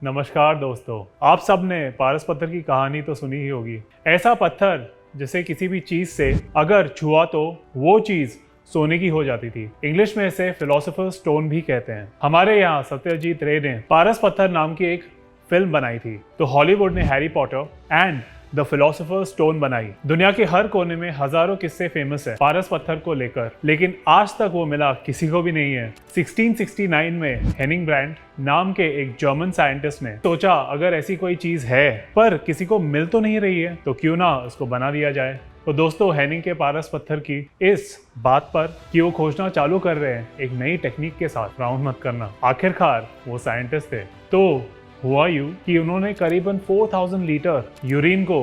नमस्कार दोस्तों, आप सब ने पारस पत्थर की कहानी तो सुनी ही होगी। ऐसा पत्थर जिसे किसी भी चीज से अगर छुआ तो वो चीज सोने की हो जाती थी। इंग्लिश में इसे फिलोसोफर स्टोन भी कहते हैं। हमारे यहाँ सत्यजीत रे ने पारस पत्थर नाम की एक फिल्म बनाई थी, तो हॉलीवुड ने Harry Potter and the philosopher stone बनाई। दुनिया के हर कोने में हजारों किस्से फेमस है पारस पत्थर को लेकर, लेकिन आज तक वो मिला किसी को भी नहीं है। 1669 में हेनिंग ब्रैंड नाम के एक जर्मन साइंटिस्ट ने सोचा अगर ऐसी कोई चीज है पर किसी को मिल तो नहीं रही है तो क्यों ना उसको बना दिया जाए। तो दोस्तों, हेनिंग के पारस पत्थर की इस बात पर कि वो खोजना चालू कर रहे हैं एक नई टेक्निक के साथ, राउंड मत करना, आखिरकार वो साइंटिस्ट थे। तो हुआ यूं कि उन्होंने करीबन 4000 लीटर यूरिन को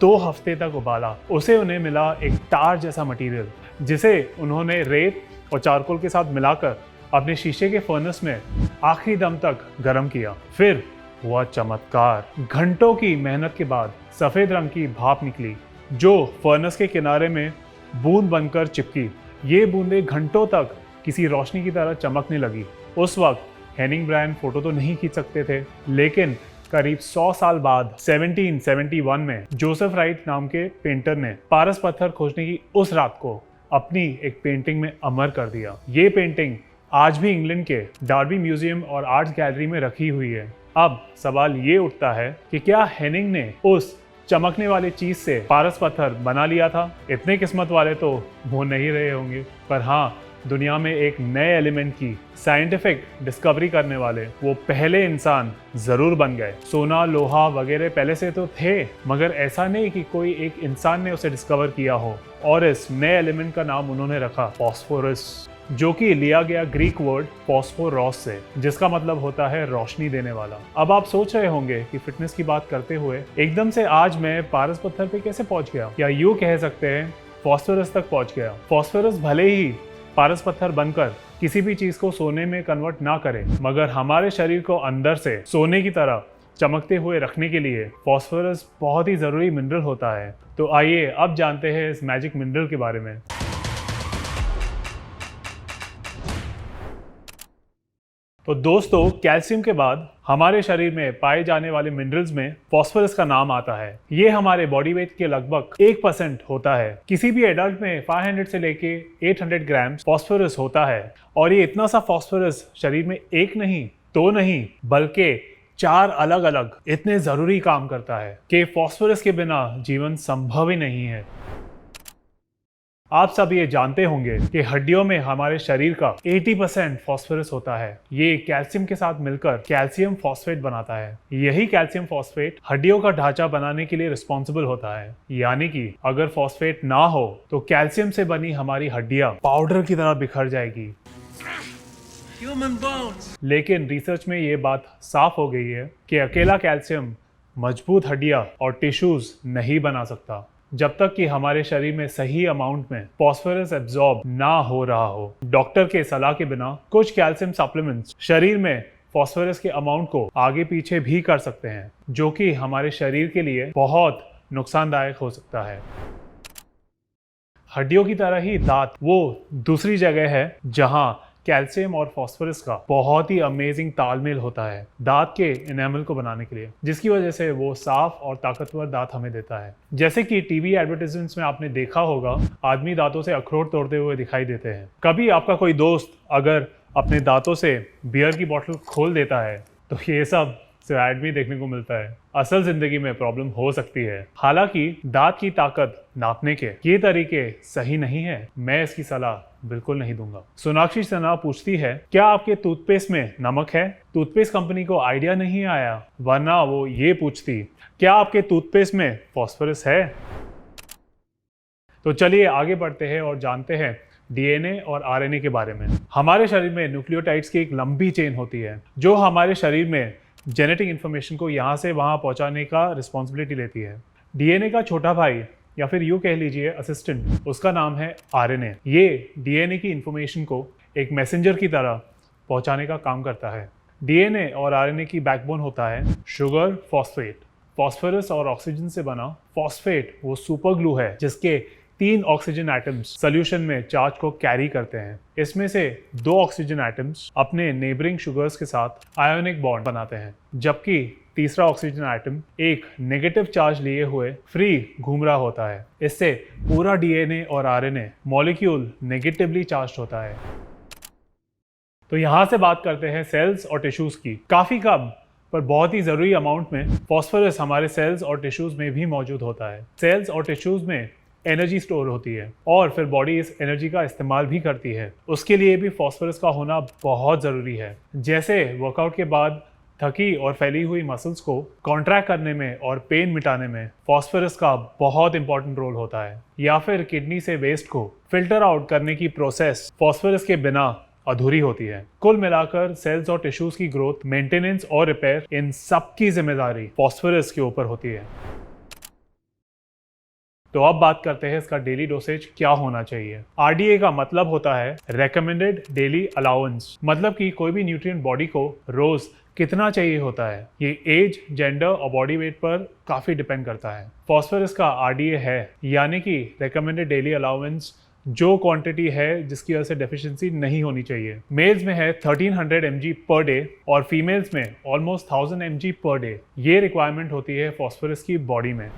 2 हफ्ते तक उबाला। उसे उन्हें मिला एक तार जैसा मटेरियल, जिसे उन्होंने रेत और चारकोल के साथ मिलाकर अपने शीशे के फर्नेस में आखिरी दम तक गर्म किया। फिर हुआ चमत्कार। घंटों की मेहनत के बाद सफेद रंग की भाप निकली जो फर्नेस के किनारे में बूंद बनकर चिपकी। ये बूंदें घंटों तक किसी रोशनी की तरह चमकने लगी। उस वक्त हेनिंग ब्रैंड फोटो तो नहीं खींच सकते थे, लेकिन करीब 100 साल बाद 1771 में जोसेफ राइट नाम के पेंटर ने पारस पत्थर खोजने की उस रात को अपनी एक पेंटिंग में अमर कर दिया। ये पेंटिंग आज भी इंग्लैंड के डार्बी म्यूजियम और आर्ट्स गैलरी में रखी हुई है। अब सवाल ये उठता है कि क्या हेनिंग ने उस चमकने वाली चीज से पारस पत्थर बना लिया था? इतने किस्मत वाले तो वो नहीं रहे होंगे, पर हाँ, दुनिया में एक नए एलिमेंट की साइंटिफिक डिस्कवरी करने वाले वो पहले इंसान जरूर बन गए। सोना, लोहा वगैरह पहले से तो थे, मगर ऐसा नहीं कि कोई एक इंसान ने उसे डिस्कवर किया हो। और इस नए एलिमेंट का नाम उन्होंने रखा फॉस्फोरस, जो कि लिया गया ग्रीक वर्ड फॉस्फोरॉस से, जिसका मतलब होता है रोशनी देने वाला। अब आप सोच रहे होंगे कि फिटनेस की बात करते हुए एकदम से आज मैं पारस पत्थर पे कैसे पहुंच गया, या यूं कह सकते हैं फॉस्फोरस तक पहुंच गया। फॉस्फोरस भले ही पारस पत्थर बनकर किसी भी चीज को सोने में कन्वर्ट ना करे, मगर हमारे शरीर को अंदर से सोने की तरह चमकते हुए रखने के लिए फॉस्फोरस बहुत ही जरूरी मिनरल होता है। तो आइए अब जानते हैं इस मैजिक मिनरल के बारे में। तो दोस्तों, कैल्शियम के बाद हमारे शरीर में पाए जाने वाले मिनरल्स में फॉस्फोरस का नाम आता है। ये हमारे बॉडी वेट के लगभग 1% होता है। किसी भी एडल्ट में 500 से लेके 800 ग्राम फॉस्फोरस होता है, और ये इतना सा फॉस्फोरस शरीर में एक नहीं, दो नहीं, बल्कि 4 अलग अलग इतने जरूरी काम करता है कि फॉस्फोरस के बिना जीवन संभव ही नहीं है। आप सब ये जानते होंगे कि हड्डियों में हमारे शरीर का 80% फॉस्फोरस होता है। ये कैल्शियम के साथ मिलकर कैल्शियम फॉस्फेट बनाता है। यही कैल्शियम फॉस्फेट हड्डियों का ढांचा बनाने के लिए रिस्पॉन्सिबल होता है। यानी कि अगर फॉस्फेट ना हो तो कैल्शियम से बनी हमारी हड्डियां पाउडर की तरह बिखर जाएगी। लेकिन रिसर्च में ये बात साफ हो गई है कि अकेला कैल्शियम मजबूत हड्डियां और टिश्यूज नहीं बना सकता, जब तक कि हमारे शरीर में सही अमाउंट में फॉस्फोरस एब्जॉर्ब ना हो रहा हो। डॉक्टर के सलाह के बिना कुछ कैल्शियम सप्लीमेंट्स शरीर में फॉस्फोरस के अमाउंट को आगे पीछे भी कर सकते हैं, जो कि हमारे शरीर के लिए बहुत नुकसानदायक हो सकता है। हड्डियों की तरह ही दांत वो दूसरी जगह है जहां कैल्शियम और फॉस्फोरस का बहुत ही अमेजिंग तालमेल होता है दांत के एनामल को बनाने के लिए, जिसकी वजह से वो साफ और ताकतवर दांत हमें देता है। जैसे कि टीवी एडवर्टाइजमेंट्स में आपने देखा होगा, आदमी दांतों से अखरोट तोड़ते हुए दिखाई देते हैं। कभी आपका कोई दोस्त अगर अपने दांतों से बियर की बोतल खोल देता है तो ये सब सिर्फ ऐड में देखने को मिलता है। असल जिंदगी में प्रॉब्लम हो सकती है। हालांकि दांत की ताकत नापने के ये तरीके सही नहीं है। मैं इसकी सलाह बिल्कुल नहीं दूंगा। सोनाक्षी सिन्हा पूछती है, क्या आपके टूथपेस्ट में नमक है? टूथपेस्ट कंपनी को आइडिया नहीं आया, वरना वो ये पूछती, क्या आपके टूथपेस्ट में फॉस्फोरस है? तो चलिए आगे बढ़ते हैं और जानते हैं डीएनए और आरएनए के बारे में। हमारे शरीर में न्यूक्लियोटाइड्स की एक लंबी चेन होती है जो हमारे शरीर में जेनेटिक इन्फॉर्मेशन को यहाँ से वहाँ पहुँचाने का रिस्पॉन्सिबिलिटी लेती है। डीएनए का छोटा भाई, या फिर यूँ कह लीजिए असिस्टेंट, उसका नाम है आरएनए। ये डीएनए की इन्फॉर्मेशन को एक मैसेंजर की तरह पहुँचाने का काम करता है। डीएनए और आरएनए की बैकबोन होता है शुगर फॉस्फेट। फॉस्फोरस और ऑक्सीजन से बना फॉस्फेट वो सुपर ग्लू है जिसके 3 ऑक्सीजन एटम्स सोल्यूशन में चार्ज को कैरी करते हैं। इसमें से 2 ऑक्सीजन एटम्स अपने नेबरिंग शुगर्स के साथ आयोनिक बॉन्ड बनाते हैं, जबकि तीसरा ऑक्सीजन एटम एक नेगेटिव चार्ज लिए हुए फ्री घूम रहा होता है। इससे पूरा डीएनए और आरएनए मॉलिक्यूल नेगेटिवली चार्ज होता है। तो यहाँ से बात करते हैं सेल्स और टिश्यूज की। काफी कम पर बहुत ही जरूरी अमाउंट में फॉस्फोरस हमारे सेल्स और टिश्यूज में भी मौजूद होता है। सेल्स और टिश्यूज में एनर्जी स्टोर होती है और फिर बॉडी इस एनर्जी का इस्तेमाल भी करती है। उसके लिए भी फॉस्फोरस का होना बहुत ज़रूरी है। जैसे वर्कआउट के बाद थकी और फैली हुई मसल्स को कॉन्ट्रैक्ट करने में और पेन मिटाने में फॉस्फोरस का बहुत इंपॉर्टेंट रोल होता है। या फिर किडनी से वेस्ट को फिल्टर आउट करने की प्रोसेस फॉस्फोरस के बिना अधूरी होती है। कुल मिलाकर सेल्स और टिश्यूज की ग्रोथ, मेंटेनेंस और रिपेयर, इन सब की जिम्मेदारी फॉस्फोरस के ऊपर होती है। तो अब बात करते हैं इसका डेली डोसेज क्या होना चाहिए। आरडीए का मतलब होता है रेकमेंडेड डेली अलाउंस, मतलब कि कोई भी न्यूट्रिएंट बॉडी को रोज कितना चाहिए होता है। ये एज, जेंडर और बॉडी वेट पर काफी डिपेंड करता है। फॉस्फोरस का आरडीए है, यानी कि रेकमेंडेड डेली अलाउंस, जो क्वांटिटी है जिसकी वजह से डेफिशिएंसी नहीं होनी चाहिए। मेल्स में है 1300 mg पर डे और फीमेल्स में ऑलमोस्ट 1000 mg पर डे। ये रिक्वायरमेंट होती है फॉस्फोरस की बॉडी में।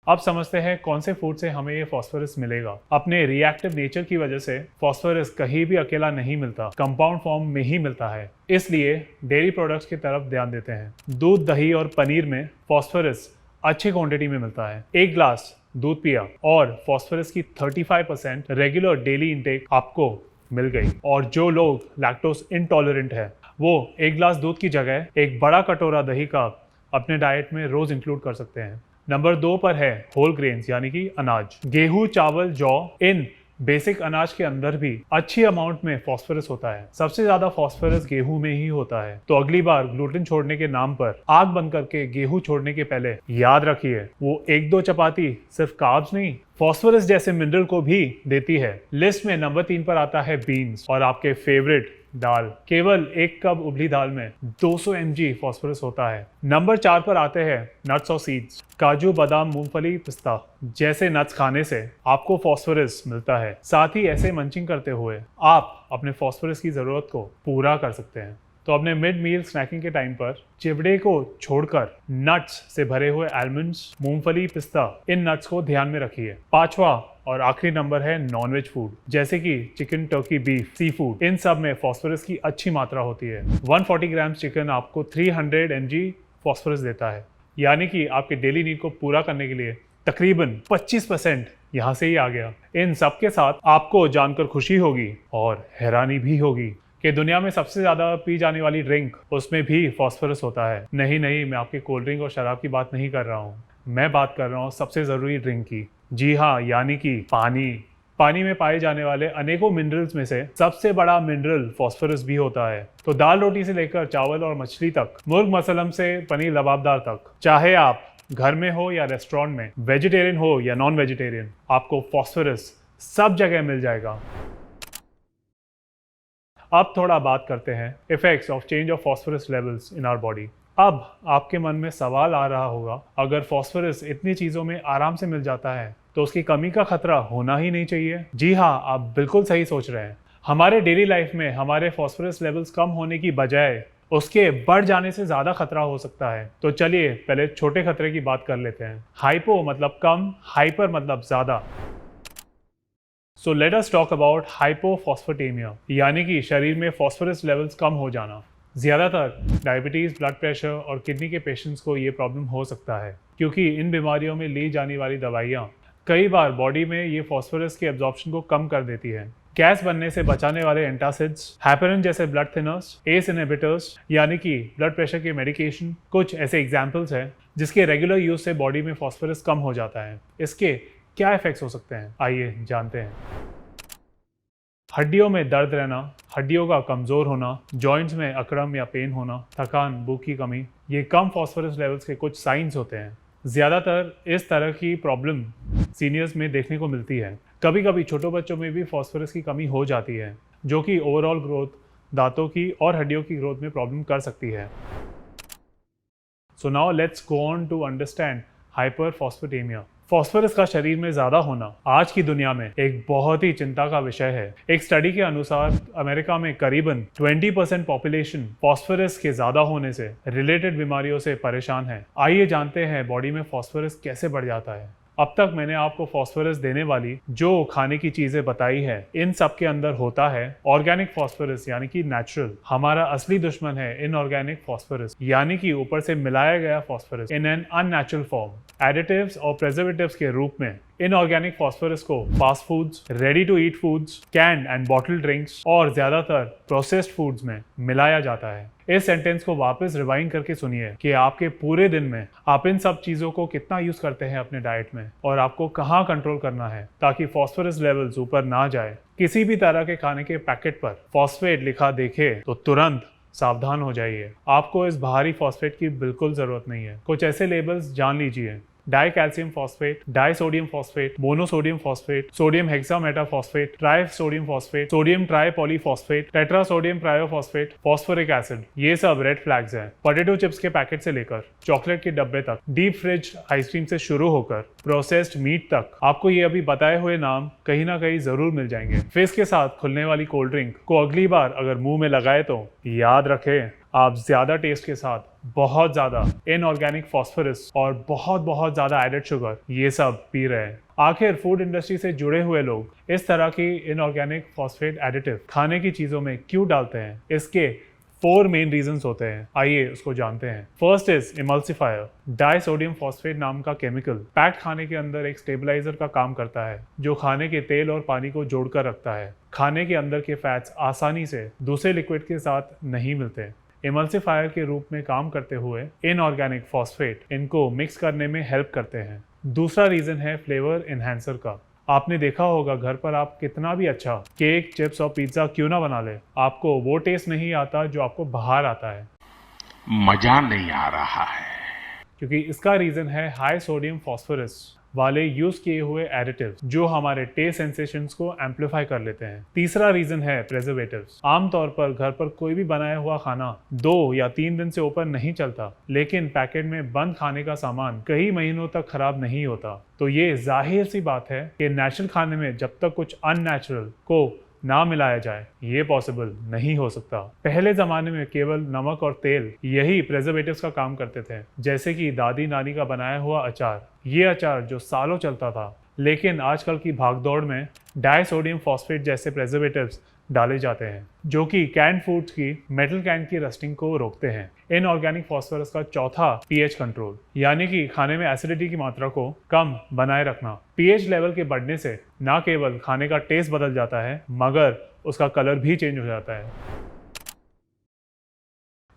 अब समझते हैं कौन से फूड से हमें ये फॉस्फोरस मिलेगा। अपने रिएक्टिव नेचर की वजह से फॉस्फोरस कहीं भी अकेला नहीं मिलता, कंपाउंड फॉर्म में ही मिलता है। इसलिए डेयरी प्रोडक्ट्स की तरफ ध्यान देते हैं। दूध, दही और पनीर में फॉस्फोरस अच्छी क्वांटिटी में मिलता है। 1 ग्लास दूध पिया और फॉस्फोरस की 35% रेगुलर डेली इंटेक आपको मिल गई। और जो लोग लैक्टोज इंटॉलरेंट है, वो 1 ग्लास दूध की जगह एक बड़ा कटोरा दही का अपने डाइट में रोज इंक्लूड कर सकते हैं। नंबर 2 पर है होल ग्रेन्स, यानी कि अनाज। गेहूं, चावल, जौ, इन बेसिक अनाज के अंदर भी अच्छी अमाउंट में फॉस्फोरस होता है। सबसे ज्यादा फॉस्फोरस गेहूं में ही होता है। तो अगली बार ग्लूटेन छोड़ने के नाम पर आग बंद करके गेहूं छोड़ने के पहले याद रखिए, वो 1-2 चपाती सिर्फ कार्ब्स नहीं, फॉस्फोरस जैसे मिनरल को भी देती है। लिस्ट में नंबर 3 पर आता है बीन्स और आपके फेवरेट दाल। केवल 1 कप उबली दाल में 200 mg फॉस्फोरस होता है। नंबर 4 पर आते हैं नट्स और सीड्स। काजू, बादाम, मूंगफली, पिस्ता जैसे नट्स खाने से आपको फॉस्फोरस मिलता है। साथ ही ऐसे मंचिंग करते हुए आप अपने फॉस्फोरस की जरूरत को पूरा कर सकते हैं। तो अपने मिड मील स्नैकिंग के टाइम पर चिवड़े को छोड़कर नट्स से भरे हुए आलमंड्स, मूंगफली, पिस्ता, इन नट्स को ध्यान में रखिए। 5वां और आखिरी नंबर है नॉनवेज फूड, जैसे कि chicken, Turkey, beef, sea food. इन सब में फॉस्फोरस की अच्छी मात्रा होती है। 140 ग्राम चिकन आपको 300 mg फॉस्फोरस देता है, यानी कि आपके डेली नीड को पूरा करने के लिए तकरीबन 25% यहाँ से ही आ गया। इन सब के साथ आपको जानकर खुशी होगी और हैरानी भी होगी कि दुनिया में सबसे ज्यादा पी जाने वाली ड्रिंक, उसमें भी फॉस्फोरस होता है। नहीं, मैं आपके कोल्ड ड्रिंक और शराब की बात नहीं कर रहा हूँ। मैं बात कर रहा हूँ सबसे जरूरी ड्रिंक की। जी हाँ, यानी कि पानी। पानी में पाए जाने वाले अनेकों मिनरल्स में से सबसे बड़ा मिनरल फॉस्फोरस भी होता है। तो दाल रोटी से लेकर चावल और मछली तक, मुर्ग मसलम से पनीर लबाबदार तक, चाहे आप घर में हो या रेस्टोरेंट में, वेजिटेरियन हो या नॉन वेजिटेरियन, आपको फॉस्फोरस सब जगह मिल जाएगा। अब थोड़ा बात करते हैं effects of change of phosphorus levels in our body. अब आपके मन में सवाल आ रहा होगा, अगर फॉस्फोरस इतनी चीज़ों में आराम से मिल जाता है तो उसकी कमी का खतरा होना ही नहीं चाहिए। जी हाँ, आप बिल्कुल सही सोच रहे हैं। हमारे डेली लाइफ में हमारे फॉस्फोरस लेवल्स कम होने की बजाय उसके बढ़ जाने से ज़्यादा खतरा हो सकता है। तो चलिए पहले छोटे खतरे की बात कर लेते हैं। हाइपो मतलब कम, हाइपर मतलब ज़्यादा। So let us talk about hypophosphatemia, यानी कि शरीर में फॉस्फोरस लेवल्स कम हो जाना। ज़्यादातर डायबिटीज़, ब्लड प्रेशर और किडनी के पेशेंट्स को ये प्रॉब्लम हो सकता है, क्योंकि इन बीमारियों में ली जाने वाली दवाइयाँ कई बार बॉडी में ये फॉस्फोरस के एब्जॉर्प्शन को कम कर देती है। गैस बनने से बचाने वाले एंटासिड्स, हेपेरिन जैसे ब्लड थिनर्स, एस इनहिबिटर्स यानी कि ब्लड प्रेशर के मेडिकेशन, कुछ ऐसे एग्जाम्पल्स हैं जिसके रेगुलर यूज से बॉडी में फॉस्फोरस कम हो जाता है। इसके क्या इफेक्ट्स हो सकते हैं, आइए जानते हैं। हड्डियों में दर्द रहना, हड्डियों का कमज़ोर होना, जॉइंट्स में अकड़न या पेन होना, थकान, भूख की कमी, ये कम फॉस्फोरस लेवल्स के कुछ साइंस होते हैं। ज़्यादातर इस तरह की प्रॉब्लम सीनियर्स में देखने को मिलती है। कभी कभी छोटे बच्चों में भी फॉस्फोरस की कमी हो जाती है, जो कि ओवरऑल ग्रोथ, दांतों की और हड्डियों की ग्रोथ में प्रॉब्लम कर सकती है। So now let's go on to understand hyperphosphatemia. Phosphorus का शरीर में ज्यादा होना आज की दुनिया में एक बहुत ही चिंता का विषय है। एक स्टडी के अनुसार अमेरिका में करीबन 20% पॉपुलेशन फास्फोरस के ज्यादा होने से रिलेटेड बीमारियों से परेशान है। आइए जानते हैं बॉडी में फास्फोरस कैसे बढ़ जाता है। अब तक मैंने आपको फास्फोरस देने वाली जो खाने की चीजें बताई है, इन सब के अंदर होता है ऑर्गेनिक फास्फोरस यानी कि नेचुरल। हमारा असली दुश्मन है इनऑर्गेनिक फास्फोरस यानी कि ऊपर से मिलाया गया phosphorus in an unnatural form. Additives और प्रिजर्वेटिव्स के रूप में इनऑर्गेनिक फास्फोरस को fast foods, ready to eat foods, canned and bottle drinks और ज्यादातर प्रोसेस्ड फूड्स में मिलाया जाता है। इस सेंटेंस को वापस रिवाइंड करके सुनिए कि आपके पूरे दिन में आप इन सब चीजों को कितना यूज करते हैं अपने डाइट में और आपको कहाँ कंट्रोल करना है ताकि फास्फोरस लेवल्स ऊपर ना जाए। किसी भी तरह के खाने के पैकेट पर फॉस्फेट लिखा देखे तो तुरंत सावधान हो जाइए। आपको इस भारी फॉस्फेट की बिल्कुल जरूरत नहीं है। कुछ ऐसे लेबल्स जान लीजिए: dicalcium phosphate, disodium phosphate, monosodium phosphate, sodium hexametaphosphate, trisodium phosphate, sodium tripolyphosphate, tetrasodium pyrophosphate, phosphoric acid. ये सब रेड फ्लैग्स हैं। पोटैटो चिप्स के पैकेट से लेकर चॉकलेट के डब्बे तक, डीप फ्रिज आइसक्रीम से शुरू होकर प्रोसेस्ड मीट तक, आपको ये अभी बताए हुए नाम कहीं ना कहीं जरूर मिल जाएंगे। फिश के साथ खुलने वाली कोल्ड ड्रिंक को अगली बार अगर मुंह में लगाए तो याद रखें, आप ज्यादा टेस्ट के साथ बहुत ज्यादा इनऑर्गेनिक फास्फोरस और बहुत ज्यादा एडेड शुगर ये सब पी रहे हैं। आखिर फूड इंडस्ट्री से जुड़े हुए लोग इस तरह की इनऑर्गेनिक फॉस्फेट एडिटिव खाने की चीजों में क्यों डालते हैं? इसके 4 मेन रीजंस होते हैं। आइए उसको जानते हैं। First is emulsifier. Disodium phosphate नाम का केमिकल पैक्ड खाने के अंदर एक स्टेबलाइजर का काम करता है जो खाने के तेल और पानी को जोड़कर रखता है। खाने के अंदर के फैट्स आसानी से दूसरे लिक्विड के साथ नहीं मिलते। इमल्सिफायर के रूप में काम करते हुए इनऑर्गेनिक फॉस्फेट इनको मिक्स करने में हेल्प करते हैं। दूसरा रीजन है फ्लेवर एनहांसर का। आपने देखा होगा घर पर आप कितना भी अच्छा केक, चिप्स और पिज्जा क्यों ना बना ले, आपको वो टेस्ट नहीं आता जो आपको बाहर आता है। मजा नहीं आ रहा है क्योंकि इसका रीजन है हाई सोडियम फास्फोरस वाले यूज किए हुए एडिटिव्स जो हमारे टेस्ट सेंसेशंस को एम्पलीफाई कर लेते हैं। तीसरा रीजन है प्रिजर्वेटिव्स। आमतौर पर घर पर कोई भी बनाया हुआ खाना 2 या 3 दिन से ऊपर नहीं चलता, लेकिन पैकेट में बंद खाने का सामान कई महीनों तक खराब नहीं होता। तो ये जाहिर सी बात है कि नेचुरल खाने में जब तक कुछ अननेचुरल को ना मिलाया जाए ये पॉसिबल नहीं हो सकता। पहले जमाने में केवल नमक और तेल यही प्रिजर्वेटिव्स का काम करते थे, जैसे कि दादी नानी का बनाया हुआ अचार। ये अचार जो सालों चलता था, लेकिन आजकल की भागदौड़ में डाइसोडियम फॉस्फेट जैसे प्रिजर्वेटिव्स डाले जाते हैं जो कि कैन फूड्स की मेटल कैन की रस्टिंग को रोकते हैं। इनऑर्गेनिक फास्फोरस का चौथा पीएच कंट्रोल यानी कि खाने में एसिडिटी की मात्रा को कम बनाए रखना। पीएच लेवल के बढ़ने से ना केवल खाने का टेस्ट बदल जाता है मगर उसका कलर भी चेंज हो जाता है।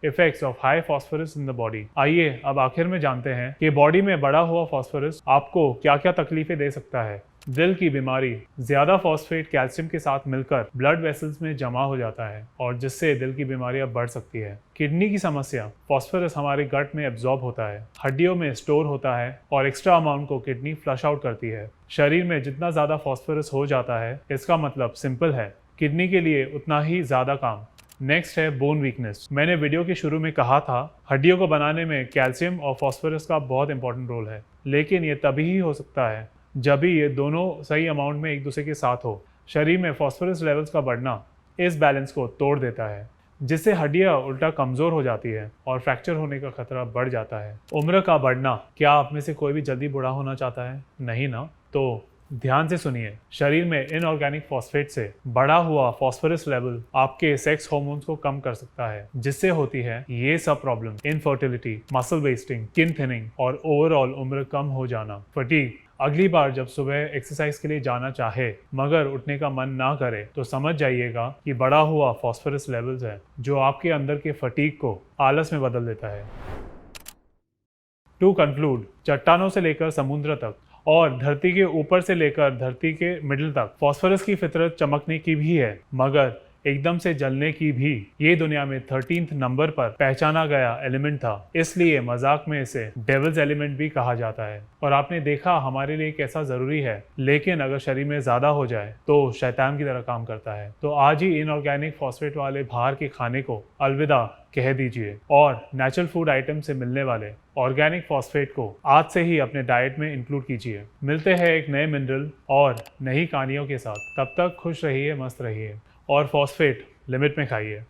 Effects of high phosphorus in the body. आइए अब आखिर में जानते हैं कि बॉडी में बढ़ा हुआ फास्फोरस आपको क्या क्या तकलीफें दे सकता है। दिल की बीमारी। ज्यादा फॉस्फेट कैल्शियम के साथ मिलकर ब्लड वेसल्स में जमा हो जाता है और जिससे दिल की बीमारियां बढ़ सकती है। किडनी की समस्या। फॉस्फोरस हमारे गट में एब्जॉर्ब होता है, हड्डियों में स्टोर होता है और एक्स्ट्रा अमाउंट को किडनी फ्लश आउट करती है। शरीर में जितना ज्यादा फॉस्फोरस हो जाता है इसका मतलब सिंपल है, किडनी के लिए उतना ही ज्यादा काम। नेक्स्ट है बोन वीकनेस। मैंने वीडियो के शुरू में कहा था हड्डियों को बनाने में कैल्शियम और फॉस्फोरस का बहुत इंपॉर्टेंट रोल है, लेकिन ये तभी ही हो सकता है जब भी ये दोनों सही अमाउंट में एक दूसरे के साथ हो। शरीर में फॉस्फोरस लेवल्स का बढ़ना इस बैलेंस को तोड़ देता है, जिससे हड्डियां उल्टा कमजोर हो जाती है और फ्रैक्चर होने का खतरा बढ़ जाता है। उम्र का बढ़ना। क्या आप में से कोई भी जल्दी बूढ़ा होना चाहता है? नहीं ना? तो ध्यान से सुनिए। शरीर में इनऑर्गेनिक फॉस्फेट से बढ़ा हुआ फॉस्फोरस लेवल आपके सेक्स हार्मोन्स को कम कर सकता है, जिससे होती है ये सब problem: infertility, muscle wasting, skin thinning और ओवरऑल उम्र कम हो जाना। फटीग। अगली बार जब सुबह एक्सरसाइज के लिए जाना चाहे मगर उठने का मन ना करे तो समझ जाइएगा कि बढ़ा हुआ फॉस्फोरस लेवल्स है जो आपके अंदर के फटीग को आलस में बदल देता है। टू कंक्लूड, चट्टानों से लेकर समुद्र तक और धरती के ऊपर से लेकर धरती के मिडिल तक फास्फोरस की फितरत चमकने की भी है, मगर एकदम से जलने की भी ये दुनिया में 13th नंबर पर पहचाना गया एलिमेंट था, इसलिए मजाक में इसे डेविल्स एलिमेंट भी कहा जाता है। और आपने देखा हमारे लिए कैसा जरूरी है, लेकिन अगर शरीर में ज्यादा हो जाए तो शैतान की तरह काम करता है। तो आज ही इनऑर्गेनिक फॉस्फेट वाले बाहर के खाने को अलविदा कह दीजिए और नेचुरल फूड आइटम से मिलने वाले ऑर्गेनिक फॉस्फेट को आज से ही अपने डाइट में इंक्लूड कीजिए। मिलते हैं एक नए मिनरल और नई कहानियों के साथ। तब तक खुश रहिए, मस्त रहिए और फॉस्फेट लिमिट में खाइए।